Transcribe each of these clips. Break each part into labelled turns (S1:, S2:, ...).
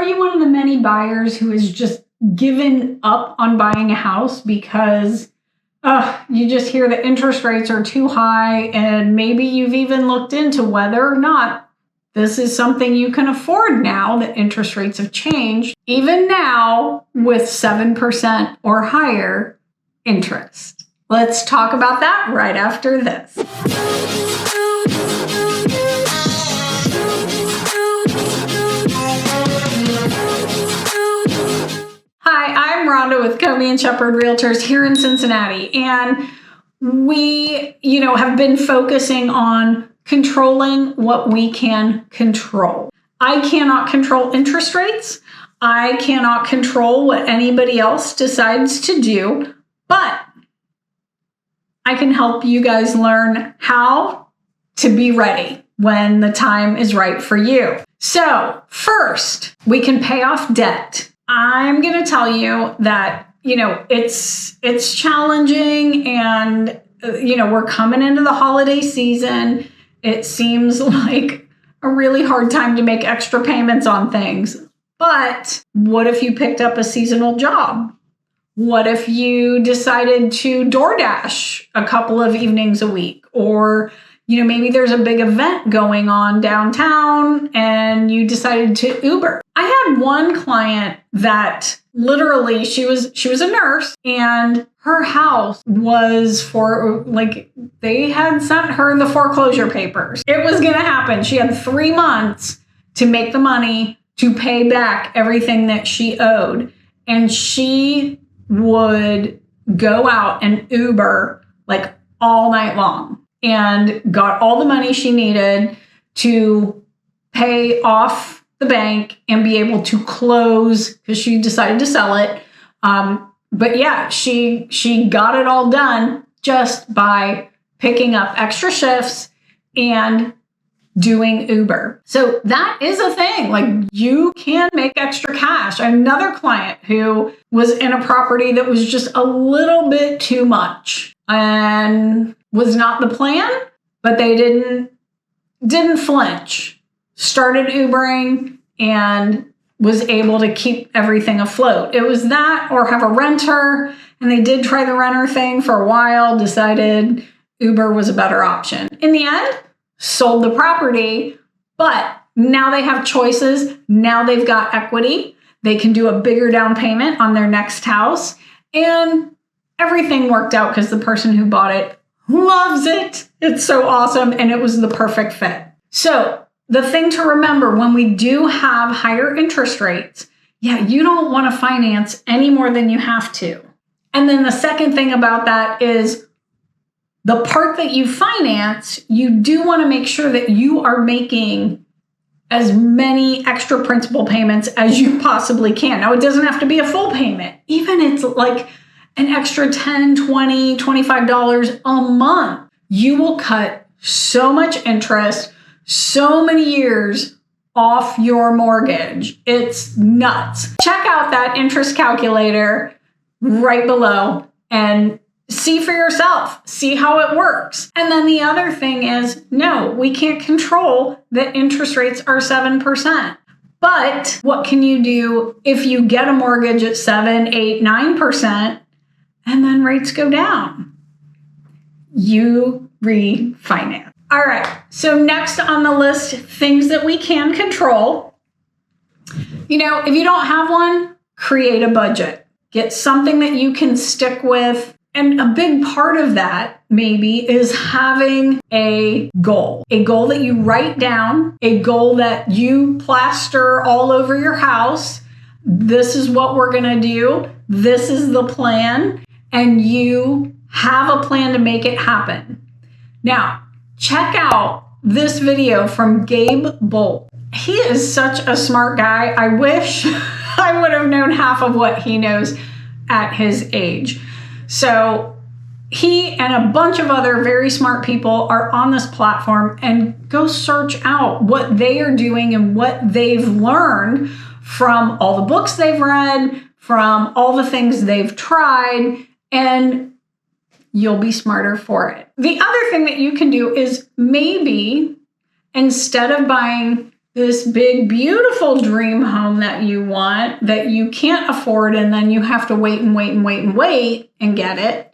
S1: Are you one of the many buyers who has just given up on buying a house because you just hear the interest rates are too high, and maybe you've even looked into whether or not this is something you can afford now that interest rates have changed, even now with 7% or higher interest? Let's talk about that right after this. Hi, I'm Rhonda with Comey & Shepard Realtors here in Cincinnati, and we, have been focusing on controlling what we can control. I cannot control interest rates. I cannot control what anybody else decides to do, but I can help you guys learn how to be ready when the time is right for you. So first, we can pay off debt. I'm going to tell you that, it's challenging, and, we're coming into the holiday season. It seems like a really hard time to make extra payments on things. But what if you picked up a seasonal job? What if you decided to DoorDash a couple of evenings a week? Or, maybe there's a big event going on downtown and you decided to Uber. I had one client that literally she was a nurse, and her house was they had sent her the foreclosure papers. It was going to happen. She had 3 months to make the money to pay back everything that she owed. And she would go out and Uber all night long and got all the money she needed to pay off the bank and be able to close, because she decided to sell it. But yeah, she got it all done just by picking up extra shifts and doing Uber. So that is a thing. You can make extra cash. Another client who was in a property that was just a little bit too much and was not the plan, but they didn't flinch. Started Ubering and was able to keep everything afloat. It was that, or have a renter, and they did try the renter thing for a while, decided Uber was a better option. In the end, sold the property, but now they have choices. Now they've got equity. They can do a bigger down payment on their next house, and everything worked out because the person who bought it loves it. It's so awesome, and it was the perfect fit. So the thing to remember when we do have higher interest rates, you don't want to finance any more than you have to. And then the second thing about that is the part that you finance, you do want to make sure that you are making as many extra principal payments as you possibly can. Now, it doesn't have to be a full payment. Even it's an extra $10, $20, $25 a month. You will cut so much interest, so many years off your mortgage. It's nuts. Check out that interest calculator right below and see for yourself, see how it works. And then the other thing is, no, we can't control that interest rates are 7%. But what can you do if you get a mortgage at 7, 8, 9% and then rates go down? You refinance. All right, so next on the list, things that we can control. If you don't have one, create a budget. Get something that you can stick with. And a big part of that maybe is having a goal that you write down, a goal that you plaster all over your house. This is what we're going to do. This is the plan. And you have a plan to make it happen. Now, check out this video from Gabe Bolt. He is such a smart guy. I wish I would have known half of what he knows at his age. So he and a bunch of other very smart people are on this platform, and go search out what they are doing and what they've learned from all the books they've read, from all the things they've tried, and you'll be smarter for it. The other thing that you can do is maybe instead of buying this big, beautiful dream home that you want that you can't afford, and then you have to wait and wait and wait and wait and get it.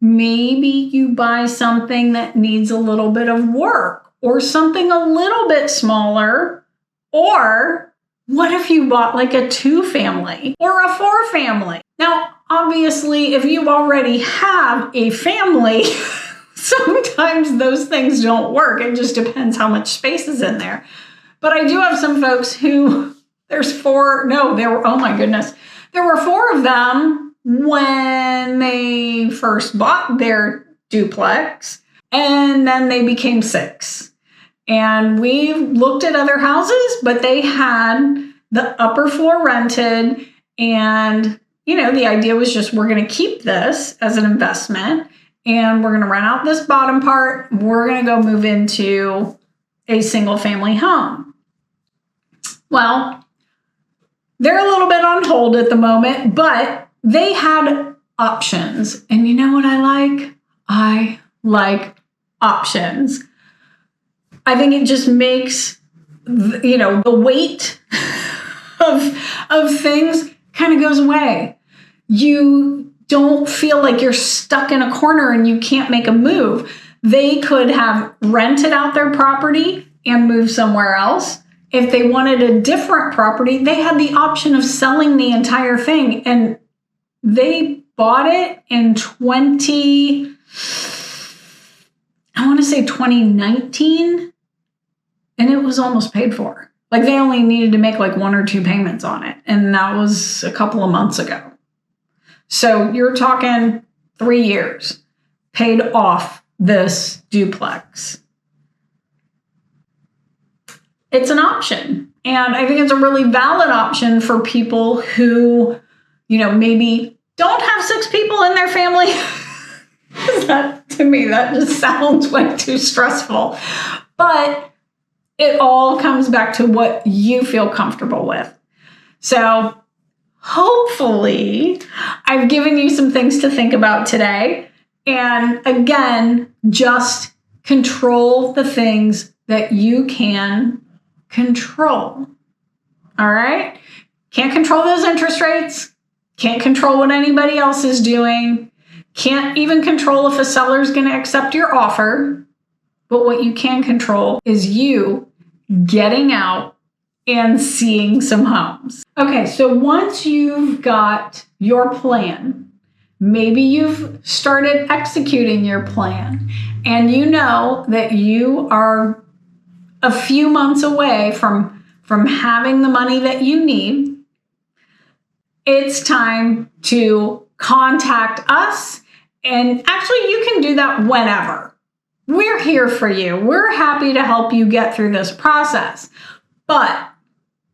S1: Maybe you buy something that needs a little bit of work or something a little bit smaller. Or what if you bought like a 2-family or a 4-family? Now, obviously, if you already have a family, sometimes those things don't work. It just depends how much space is in there. But I do have some folks who there were 4 of them when they first bought their duplex, and then they became 6. And we looked at other houses, but they had the upper floor rented, and the idea was just, we're going to keep this as an investment, and we're going to rent out this bottom part. We're going to go move into a single family home. Well, they're a little bit on hold at the moment, but they had options. And you know what I like? I like options. I think it just makes, the weight of things kind of goes away. You don't feel like you're stuck in a corner and you can't make a move. They could have rented out their property and moved somewhere else. If they wanted a different property, they had the option of selling the entire thing. And they bought it in 2019, and it was almost paid for. Like, they only needed to make like 1 or 2 payments on it. And that was a couple of months ago. So you're talking 3 years paid off this duplex. It's an option. And I think it's a really valid option for people who, maybe don't have 6 people in their family. To me, that just sounds way too stressful. But it all comes back to what you feel comfortable with. So hopefully I've given you some things to think about today. And again, just control the things that you can control. All right? Can't control those interest rates. Can't control what anybody else is doing. Can't even control if a seller's going to accept your offer. But what you can control is you getting out and seeing some homes. Okay, so once you've got your plan, maybe you've started executing your plan, and you know that you are a few months away from having the money that you need, it's time to contact us. And actually, you can do that whenever. We're here for you. We're happy to help you get through this process. But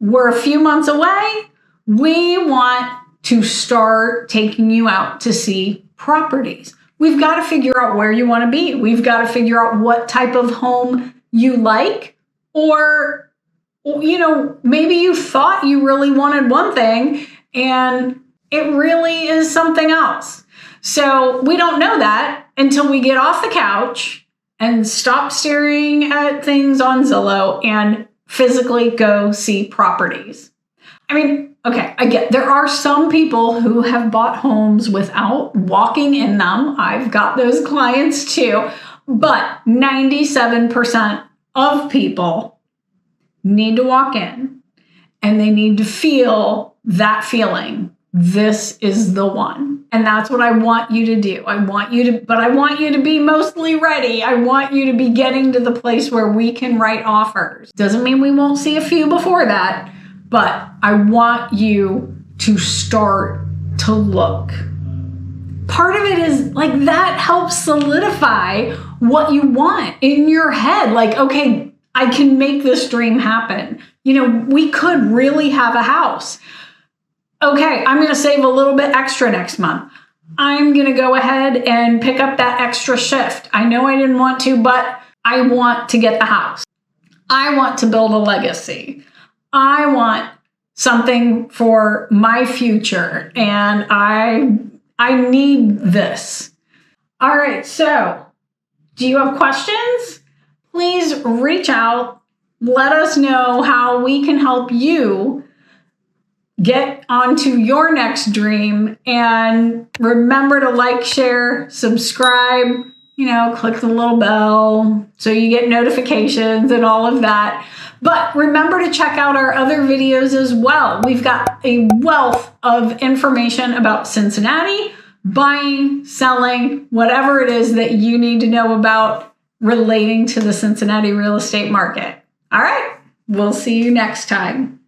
S1: we're a few months away. We want to start taking you out to see properties. We've got to figure out where you want to be. We've got to figure out what type of home you like, or, maybe you thought you really wanted one thing and it really is something else. So we don't know that until we get off the couch and stop staring at things on Zillow and physically go see properties. Okay, I get there are some people who have bought homes without walking in them. I've got those clients too. But 97% of people need to walk in, and they need to feel that feeling. This is the one. And that's what I want you to do. I want you to be mostly ready. I want you to be getting to the place where we can write offers. Doesn't mean we won't see a few before that, but I want you to start to look. Part of it is like that helps solidify what you want in your head. Like, okay, I can make this dream happen. We could really have a house. Okay, I'm going to save a little bit extra next month. I'm going to go ahead and pick up that extra shift. I know I didn't want to, but I want to get the house. I want to build a legacy. I want something for my future, and I need this. All right, so do you have questions? Please reach out let us know how we can help you get onto your next dream. And remember to like, share, subscribe, click the little bell so you get notifications and all of that. But remember to check out our other videos as well. We've got a wealth of information about Cincinnati, buying, selling, whatever it is that you need to know about relating to the Cincinnati real estate market. All right, we'll see you next time.